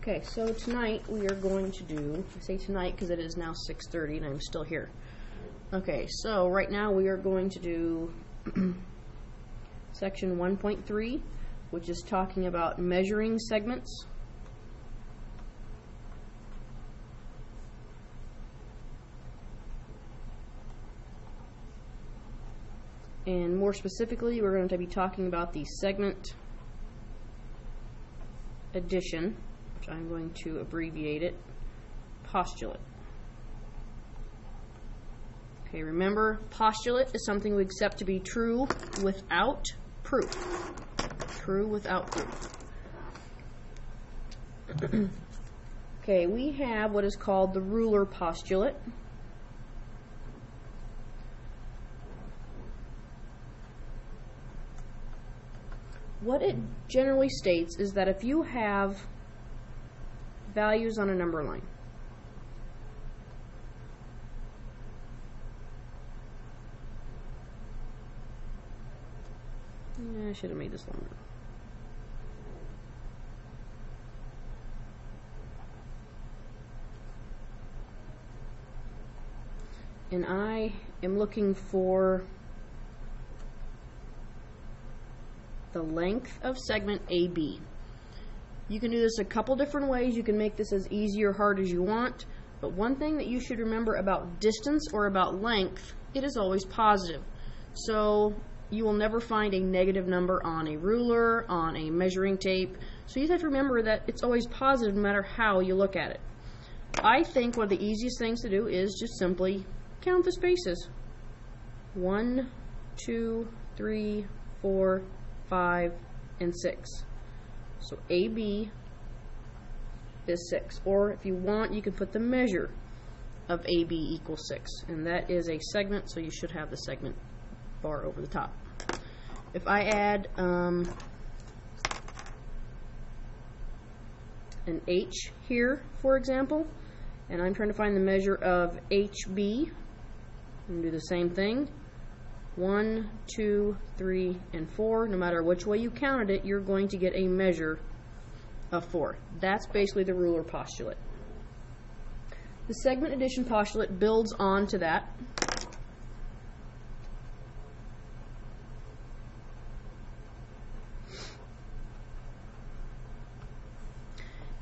Okay, so tonight we are going to do, I say tonight because it is now 6:30 and I'm still here. Okay, so right now we are going to do section 1.3, which is talking about measuring segments. And more specifically, we're going to be talking about the segment addition, which I'm going to abbreviate it, postulate. Okay, remember, postulate is something we accept to be true without proof. True without proof. Okay, we have what is called the ruler postulate. What it generally states is that if you have values on a number line, I should have made this longer. And I am looking for the length of segment AB. You can do this a couple different ways. You can make this as easy or hard as you want, but one thing that you should remember about distance or about length, it is always positive. So you will never find a negative number on a ruler, on a measuring tape. So you have to remember that it's always positive no matter how you look at it. I think one of the easiest things to do is just simply count the spaces. 1, 2, 3, 4, 5, and 6. So AB is 6. Or if you want, you can put the measure of AB equals 6. And that is a segment, so you should have the segment bar over the top. If I add an H here, for example, and I'm trying to find the measure of HB, I'm going to do the same thing. 1, 2, 3, and 4. No matter which way you counted it, you're going to get a measure of 4. That's basically the ruler postulate. The segment addition postulate builds on to that.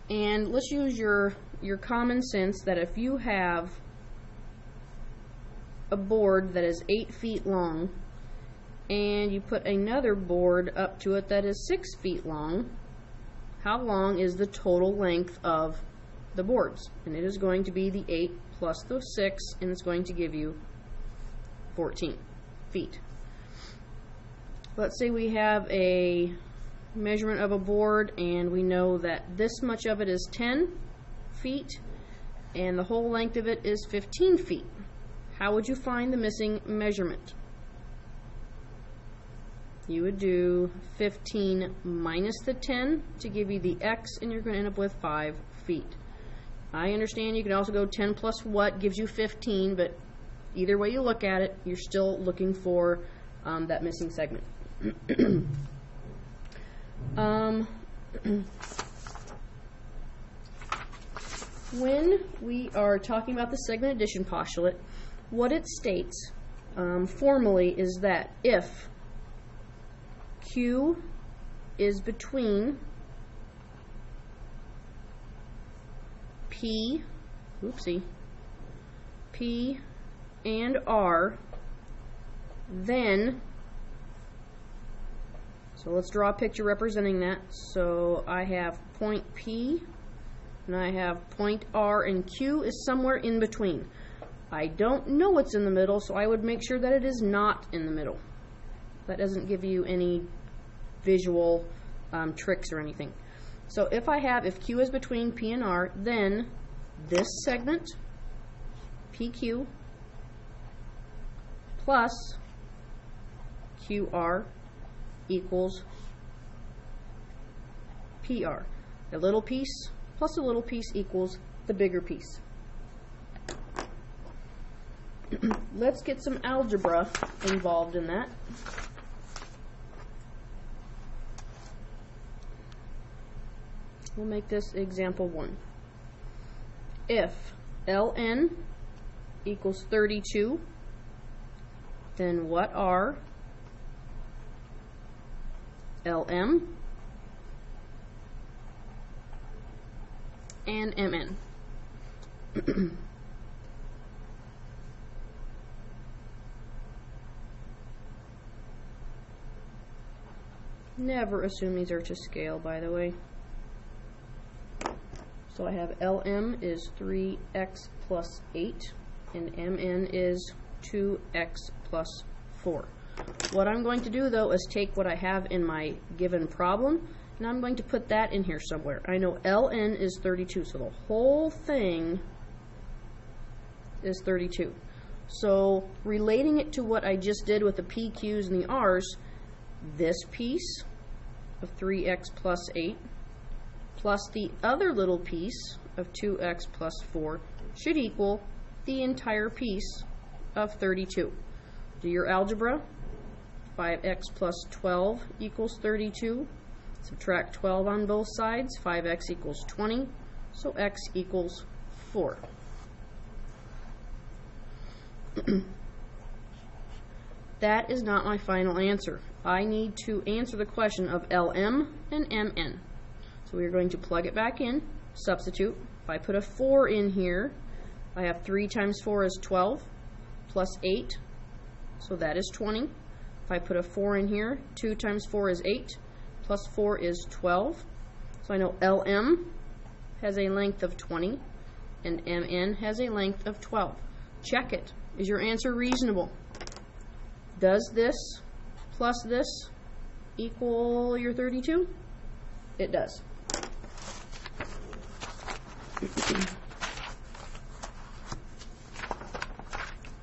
And let's use your common sense that if you have a board that is 8 feet long and you put another board up to it that is 6 feet long, how long is the total length of the boards? And it is going to be the 8 plus the 6, and it's going to give you 14 feet. Let's say we have a measurement of a board and we know that this much of it is 10 feet and the whole length of it is 15 feet. How would you find the missing measurement? You would do 15 minus the 10 to give you the x, and you're going to end up with 5 feet. I understand you can also go 10 plus what gives you 15, but either way you look at it, you're still looking for that missing segment. When we are talking about the segment addition postulate, what it states formally is that if Q is between P and R, then, so let's draw a picture representing that. So I have point P and I have point R, and Q is somewhere in between. I don't know what's in the middle, so I would make sure that it is not in the middle. That doesn't give you any visual tricks or anything. So if Q is between P and R, then this segment, PQ, plus QR equals PR. A little piece plus a little piece equals the bigger piece. Let's get some algebra involved in that. We'll make this example 1. If ln equals 32, then what are lm and mn? Never assume these are to scale, by the way. So I have lm is 3x plus 8, and mn is 2x plus 4. What I'm going to do, though, is take what I have in my given problem, and I'm going to put that in here somewhere. I know ln is 32, so the whole thing is 32. So relating it to what I just did with the p, q's, and the r's, this piece of 3x plus 8 plus the other little piece of 2x plus 4 should equal the entire piece of 32. Do your algebra. 5x plus 12 equals 32. Subtract 12 on both sides. 5x equals 20. So x equals 4. That is not my final answer. I need to answer the question of LM and MN. So we are going to plug it back in, substitute. If I put a 4 in here, I have 3 times 4 is 12, plus 8, so that is 20. If I put a 4 in here, 2 times 4 is 8, plus 4 is 12. So I know LM has a length of 20, and MN has a length of 12. Check it. Is your answer reasonable? Does this plus this equal your 32? It does.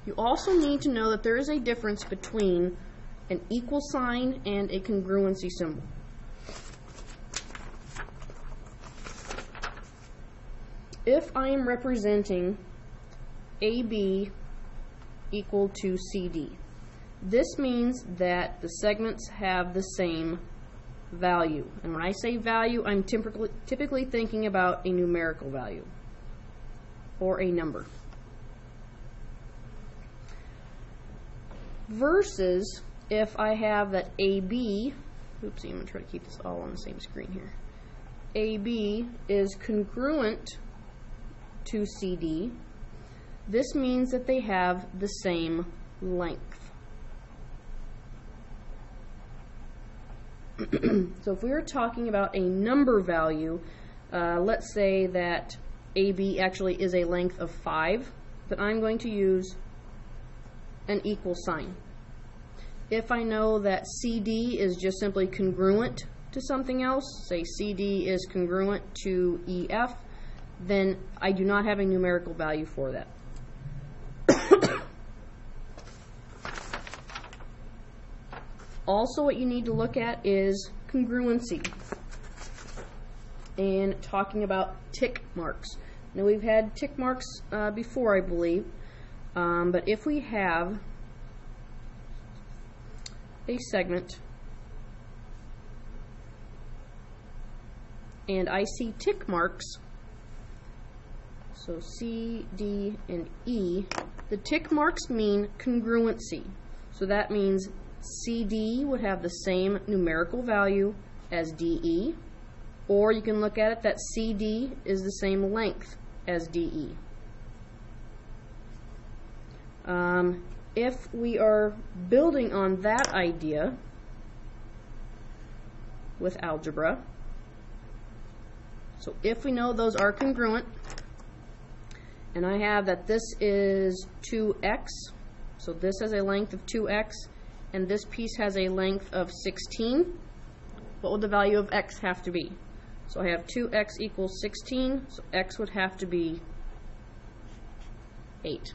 You also need to know that there is a difference between an equal sign and a congruency symbol. If I am representing AB equal to CD, this means that the segments have the same value. And when I say value, I'm typically thinking about a numerical value or a number. Versus if I have that AB, oopsie, I'm going to try to keep this all on the same screen here. AB is congruent to CD. This means that they have the same length. So if we were talking about a number value, let's say that AB actually is a length of 5, but I'm going to use an equal sign. If I know that CD is just simply congruent to something else, say CD is congruent to EF, then I do not have a numerical value for that. Also, what you need to look at is congruency and talking about tick marks. Now, we've had tick marks before, I believe, but if we have a segment and I see tick marks, so C, D, and E, the tick marks mean congruency. So that means CD would have the same numerical value as DE, or you can look at it that CD is the same length as DE. If we are building on that idea with algebra, so if we know those are congruent, and I have that this is 2x, so this has a length of 2x, and this piece has a length of 16, what would the value of x have to be? So I have 2x equals 16, so x would have to be 8.